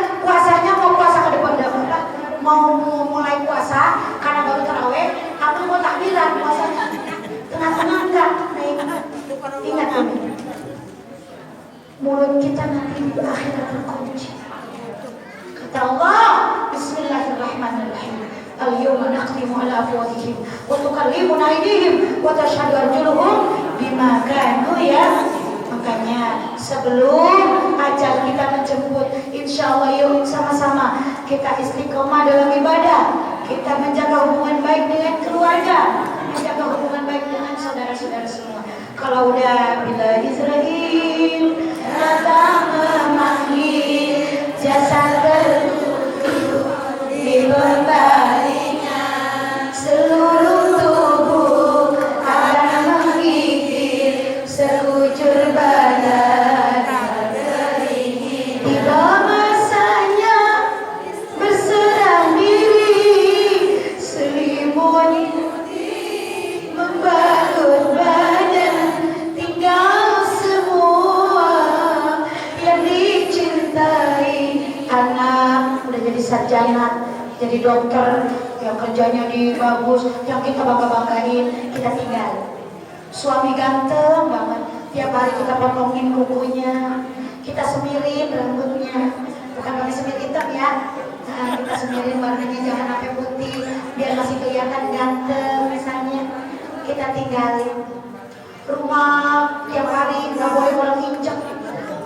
Kata Allah, Bismillahirrahmanirrahim. Al-yawma nakhtimu ala afwahihim wa tukallimuna aydihim wa tashhadu arjuluhum bima kanu ya. Makanya sebelum ajal kita menjemput, insyaallah yuk sama-sama kita istiqomah dalam ibadah. Kita menjaga hubungan baik dengan keluarga, menjaga hubungan baik dengan saudara-saudara semua. Kalau udah bila Israel datang memanggil, jasad bertubuh diberbalikan, seluruh tubuh akan menggigil, sekujur badan terkeringin. Tiba masanya berserah diri, selimut membalut badan, tinggal semua yang dicintai. Anak udah jadi sarjana, jadi dokter, yang kerjanya di bagus, yang kita bangga-banggain, kita tinggal. Suami ganteng banget, tiap hari kita potongin kukunya, kita semirin rambutnya, bukan pakai semir hitam ya. Nah, kita semirin warnanya jangan sampai putih, biar masih kelihatan ganteng misalnya. Kita tinggalin rumah tiap hari, nggak boleh orang injak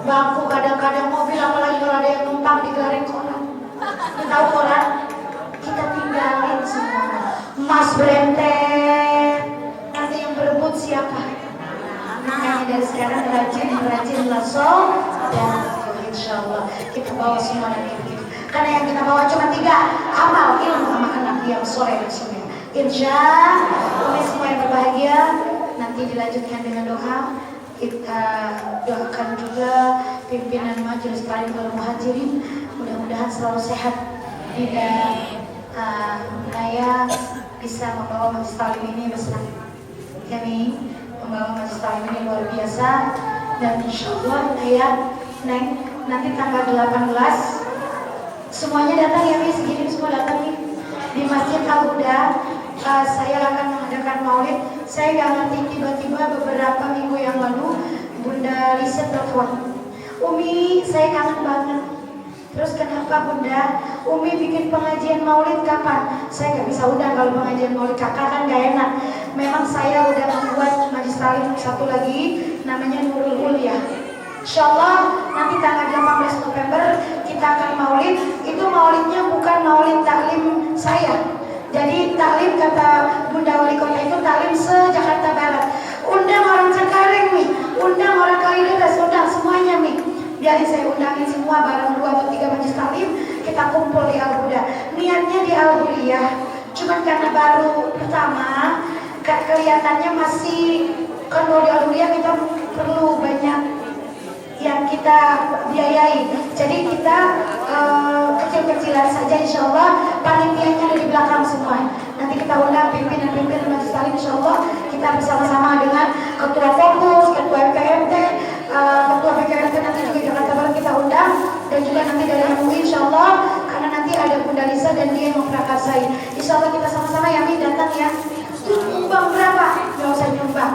bangku, kadang-kadang mobil, apalagi kalau ada yang numpang digoreng koran. Tahu koran? Kita tinggalin semua. Mas Brenten, nanti yang berebut siapa? Makanya dari sekarang rajin langsung, dan insyaallah kita bawa semua nanti begitu. Karena yang kita bawa cuma 3, amal, ilmu, sama anak yang soleh dan soleh. Insyaallah semua yang berbahagia. Nanti dilanjutkan dengan doa. Kita doakan juga pimpinan Majelis Taklim Al-Muhajirin, mudah-mudahan selalu sehat dan Naya bisa membawa Majelis Taklim ini besar. Kami membawa Majelis Taklim ini luar biasa, dan insyaallah Naya nanti tanggal 18 semuanya datang ya, Mi, segini semua datang nih di Masjid Al-Huda. Saya akan mengadakan maulid. Saya nggak ngerti, tiba-tiba beberapa minggu yang lalu Bunda Lisa telepon, Umi saya kangen banget. Terus kenapa Bunda? Umi bikin pengajian maulid kapan? Saya nggak bisa undang kalau pengajian maulid kakak kan nggak enak. Memang saya udah membuat Majelis Taklim satu lagi namanya Nurul Ulia. Insyaallah nanti tanggal 18 November kita akan maulid. Itu maulidnya bukan maulid taklim saya. Jadi taklim kata Bunda Wali Kota itu taklim se-Jakarta Barat. Undang orang Cengkareng, Mi, undang orang Kalideres, undang semuanya, Mi. Biarin saya undangin semua bareng 2 atau 3 majelis taklim, kita kumpul di Al-Huda. Niatnya di Al-Huriyah, cuman karena baru pertama, kelihatannya masih, kan kalau di Al-Huriyah kita perlu banyak yang kita biayai. Jadi kita kecil-kecilan saja, insyaallah. Panitianya ada di belakang semua. Nanti kita undang pimpinan-pimpinan Majelis Taklim, insyaallah kita bersama-sama dengan Ketua Fokus, Ketua MPMT, Ketua PKMT nanti juga Jakarta Barat kita undang, dan juga nanti dari MUI insyaallah, karena nanti ada Bunda Lisa dan dia yang memprakarsai. Insyaallah kita sama-sama ya, Mi, datang ya. Nyumbang berapa? Nggak usah nyumbang.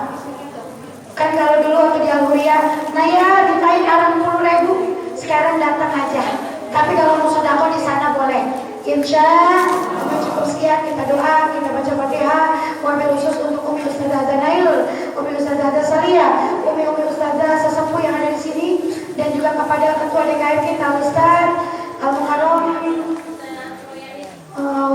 Kan kalau dulu waktu di Al-Huriyah, Naya ditain 60.000, sekarang datang aja. Tapi kalau mau sedekah di sana boleh. Insyaallah cukup sekian, kita doa, kita baca Fatihah. Wabil khusus untuk Umi Ustazah Nail, Umi Ustazah Salia, Umi Ustazah sesepuh yang ada di sini, dan juga kepada Ketua DKM kita Ustaz Al-Mukarram,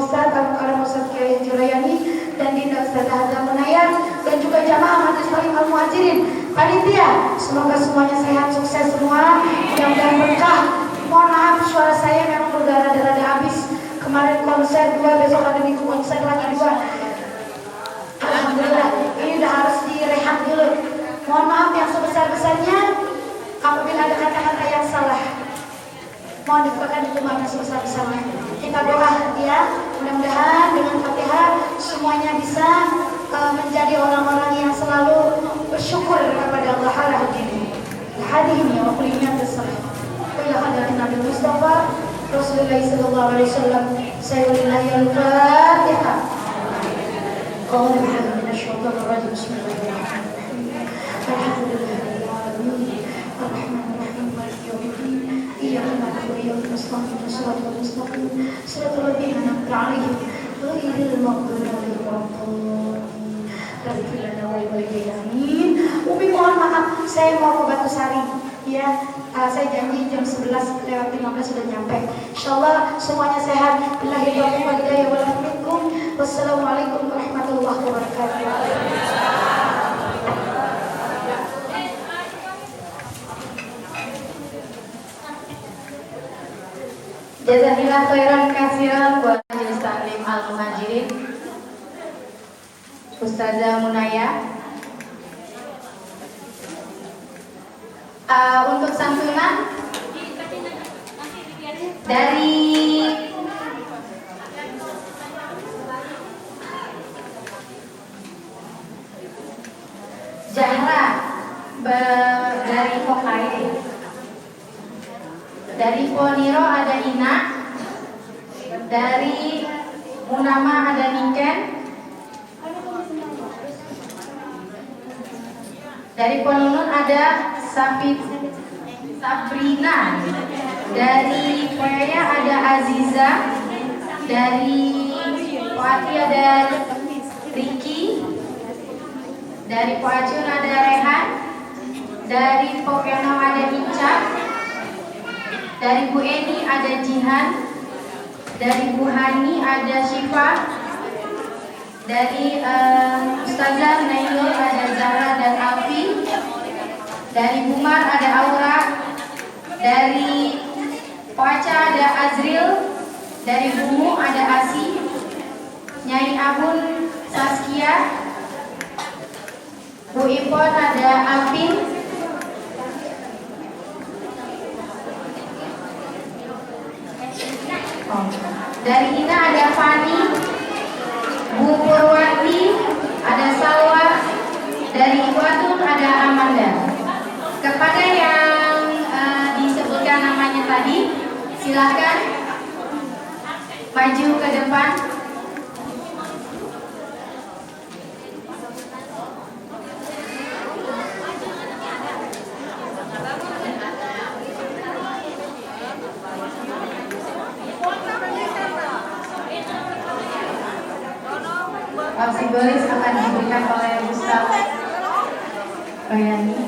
Ustaz Al-Mukarram Ustaz Kiai Jurayani, dan Dinda Ustazah Hazam Munayar, dan juga jamaah Majelis Taklim Al-Muhajirin, panitia. Semoga semuanya sehat, sukses semua, mudah-mudahan berkah. Mohon maaf suara saya memang udah rada-rada habis. Kemarin konser 2, besok ada minggu konser lagi 2. Alhamdulillah, ini udah harus direhat dulu. Mohon maaf yang sebesar-besarnya apabila ada kata-kata yang salah. Mohon dibukakan itu maafnya sebesar-besarnya. Kita doa ya, mudah-mudahan dengan Fatihah semuanya bisa menjadi orang-orang yang selalu bersyukur kepada Allah Al-Hadim ya wa kulliyan tasawuf. Ila hadatin Nabi Mustafa Rasulullah sallallahu alaihi wasallam. Sayyidina al-Fatihah. Qul bihamdina syaitanir rajim. Bismillahirrahmanirrahim. Alhamdulillahirabbil alamin. Arrahmanirrahim. Maliki yaumiddin. Iyyaka na'budu wa iyyaka nasta'in. اهدنا الصراط المستقيم صراط الذين أنعمت عليهم غير المغضوب عليهم ولا الضالين. Amin. Umi mohon maaf, saya mau ke Batu Sari ya. Saya janji jam 11 lewat 15 sudah nyampe. Insyaallah semuanya sehat. Billahi taufiq wal hidayah wal minkum. Wassalamualaikum warahmatullahi wabarakatuh. Jazakillah khairan katsiran buat Majelis Taklim Al-Muhajirin Ustazah Munaya. Untuk santunan dari Zahra dari Pokai, dari Poniro ada Ina, dari Munama ada Niken, dari Ponunun ada Sabrina, dari Koyaya ada Aziza, dari Poati ada Riki, dari Poacun ada Rehan, dari Popiano ada Ica, dari Bu Eni ada Jihan, dari Bu Hani ada Syifa, dari Ustazah Nailul ada Zahra dan Alfi, dari Umar ada Aura, dari Poaca ada Azril, dari Bumu ada Asi, Nyai Abun Saskia, Bu Ipon ada Alvin, dari Ina ada Fani, Bu Purwati ada Salwa, dari Ibu Atun ada Amanda. Kepada yang disebutkan namanya tadi, silakan maju ke depan. Simbolis akan diberikan oleh Ustaz Bayani.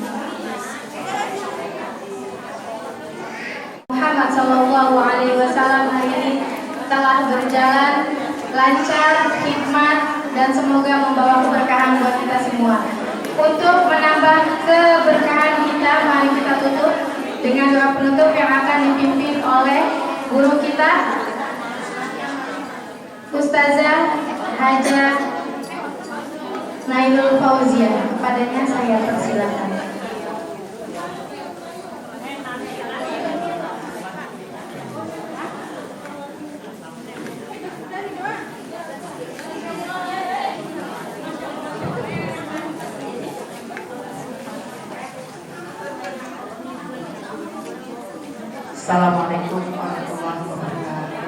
Muhammad Sallallahu Alaihi Wasallam hari ini telah berjalan lancar, hikmat, dan semoga membawa keberkahan buat kita semua. Untuk menambah keberkahan kita, mari kita tutup dengan doa penutup yang akan dipimpin oleh guru kita, Ustazah Hajah Nailul Fauzia. Kepadanya saya persilakan. Assalamualaikum warahmatullahi wabarakatuh.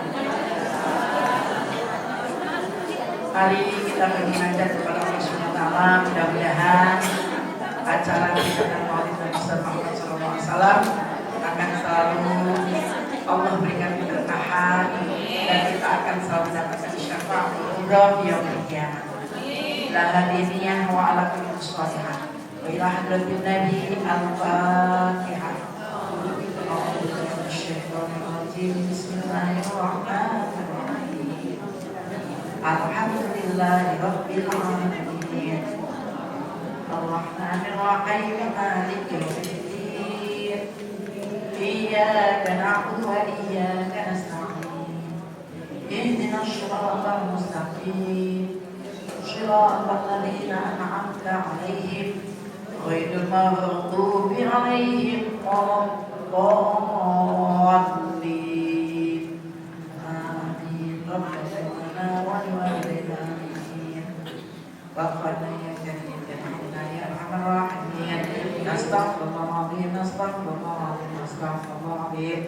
Hari ini kita mengajak kepada Allah Subhanahu wa taala, mudah-mudahan acara peringatan Maulid Nabi Muhammad SAW akan selalu Allah berikan keberkahan dan kita akan selalu mendapatkan syafaat umroh yaumil qiyamah. La hadiniyah wa ala kulli muslimin. Wa ila hadratin Nabi al-Fatihah. Bismillahirrahmanirrahim. Alhamdulillahi rabbil alamin. Ar-Rahmanir Rahim. Maliki yaumiddin. Iyyaka na'budu wa iyyaka nasta'in. Ihdinas shiratal mustaqim. Shiratal ladzina an'amta 'alaihim ghairil maghdubi 'alaihim waladdallin. Amin. Rabbana wa liwalidayna amin. Rabbana ya karim ya arhamar rahimin. Astaghfirullahaladzim, astaghfirullahaladzim, astaghfirullahaladzim.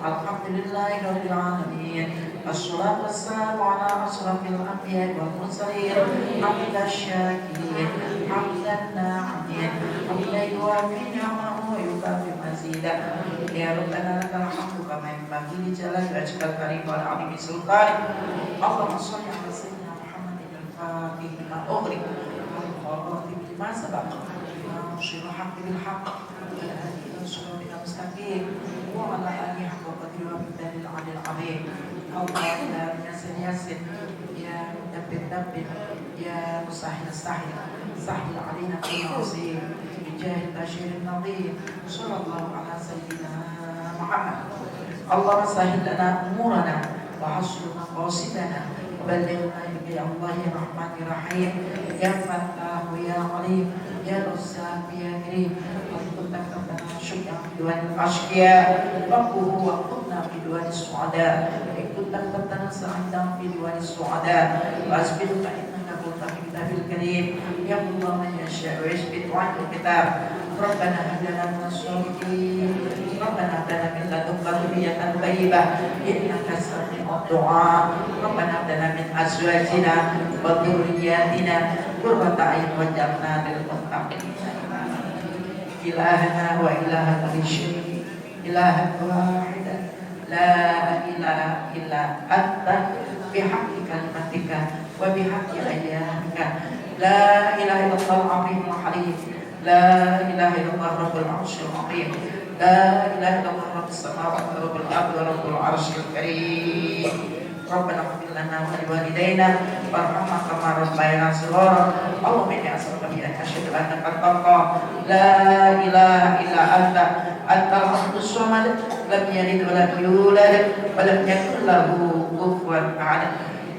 Alhamdulillahi rabbil alamin. Assalatu wassalamu ala asrafil anbiya'i wal mursalin. Hamdan syakirin, hamdan na'imin, hamdan yuwafi ni'amahu wa yukafi مزيدا يا ربنا لك الحمد كما ينبغي لجلال وجهك الكريم والعظيم سلطانك اللهم صل على سيدنا محمد الفاتح لما أغلق والخاتم لما سبق ناصر الحق بالحق والهادي إلى صراطك المستقيم وعلى آله حق قدره ومقداره العلي العظيم اللهم يا ياسر ياسر يا مدبر دبر يا مسهل سهل سهل علينا كل عظيم بجاه البشير النظير صلى الله على سيدنا محمد اللهم سهل لنا امورنا وحصل مقاصدنا وبلغنا يا الله يا رحمن الرحيم يا فتاح يا عليم يا رزاق يا كريم كنت ربنا شكرا بدوان الاشقياء ربه وكنا بدوان السعداء ان كنت ربنا سعيدا بدوان السعداء واثبتك انك كنت في كتاب الكريم يا الله من يشاء ويثبت عنه الكتاب ربنا هب لنا من الصالحين ربنا هب لنا من لدنك ذرية طيبة إنك سميع الدعاء ربنا هب لنا من أزواجنا وذرياتنا قرة أعين واجعلنا للمتقين إلهنا وإله كل شيء إلها واحدا لا إله إلا أنت بحق كلمتك وبحق أيامك لا إله إلا الله العظيم الحليم لا إله إلا الله رب العرش العظيم لا إله إلا الله رب السماوات ورب الأرض ورب العرش الكريم ربنا اغفر لنا ولوالدينا وارحمنا كما ربيانا صغارا اللهم إني أسألك بأن أشهد أنك أنت الله لا إله إلا أنت الأحد الصمد لم يلد ولم يولد ولم يكن له كفوا أحد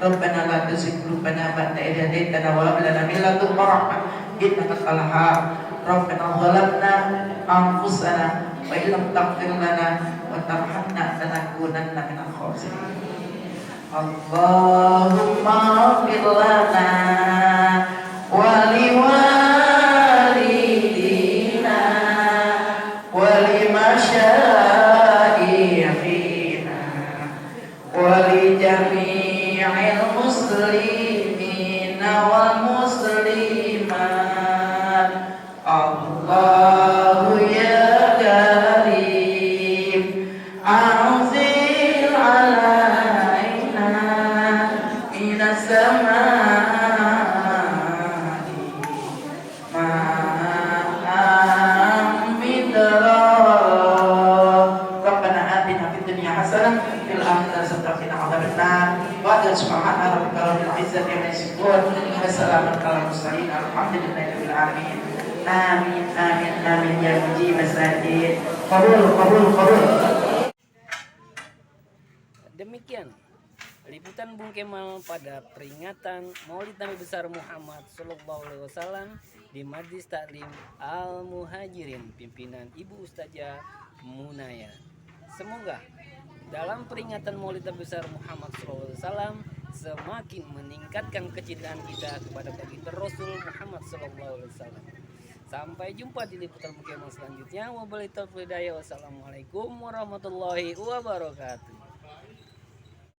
ربنا لا تزغ قلوبنا بعد إذ هديتنا وهب لنا من لدنك رحمة إنك أنت الوهاب ربنا ظلمنا أنفسنا وإن لم تغفر لنا وترحمنا لنكونن من الخاسرين اللهم اغفر لنا ولوالدينا ولمشايخنا ولجميع المسلمين والمسلمات الله يا كريم أنزل علينا من السماء ماء مدرارا ربنا آتنا في الدنيا حسنة في الآخرة حسنة وقنا عذاب النار وأجل سبحان ربك رب العزة عما يصفون وسلام على المرسلين الحمد لله رب العالمين آمين آمين آمين يا مجيب السائلين قبول قبول قبول. Demikian liputan Bung Kemal pada peringatan Maulid Nabi Besar Muhammad Sallallahu Alaihi Wasallam di Majlis Taklim Al Muhajirin pimpinan Ibu Ustazah Munaya. Semoga dalam peringatan Maulid Nabi Besar Muhammad Sallallahu Alaihi Wasallam semakin meningkatkan kecintaan kita kepada baginda Rasul Muhammad Sallallahu Alaihi Wasallam. Sampai jumpa di liputan Bung Kemal selanjutnya. Wabillahi taufiq wal hidayah. Wassalamualaikum warahmatullahi wabarakatuh.